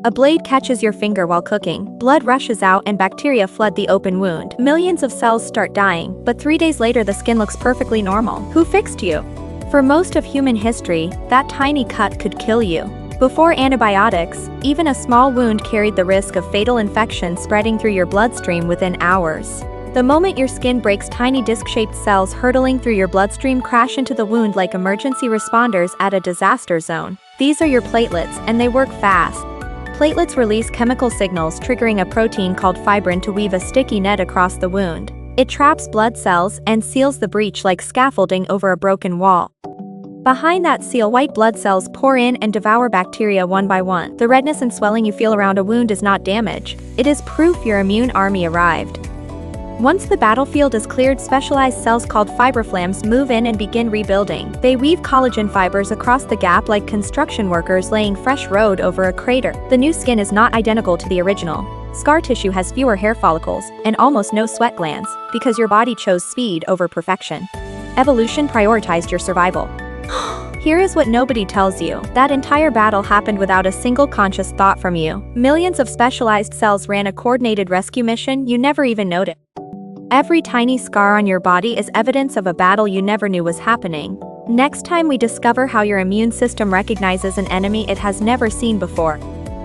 A blade catches your finger while cooking, blood rushes out and bacteria flood the open wound. Millions of cells start dying, but 3 days later the skin looks perfectly normal. Who fixed you? For most of human history, that tiny cut could kill you. Before antibiotics, even a small wound carried the risk of fatal infection spreading through your bloodstream within hours. The moment your skin breaks, tiny disc-shaped cells hurtling through your bloodstream crash into the wound like emergency responders at a disaster zone. These are your platelets, and they work fast. Platelets release chemical signals triggering a protein called fibrin to weave a sticky net across the wound. It traps blood cells and seals the breach like scaffolding over a broken wall. Behind that seal, white blood cells pour in and devour bacteria one by one. The redness and swelling you feel around a wound is not damage. It is proof your immune army arrived. Once the battlefield is cleared, specialized cells called fibroblasts move in and begin rebuilding. They weave collagen fibers across the gap like construction workers laying fresh road over a crater. The new skin is not identical to the original. Scar tissue has fewer hair follicles and almost no sweat glands because your body chose speed over perfection. Evolution prioritized your survival. Here is what nobody tells you. That entire battle happened without a single conscious thought from you. Millions of specialized cells ran a coordinated rescue mission you never even noticed. Every tiny scar on your body is evidence of a battle you never knew was happening. Next time we discover how your immune system recognizes an enemy it has never seen before.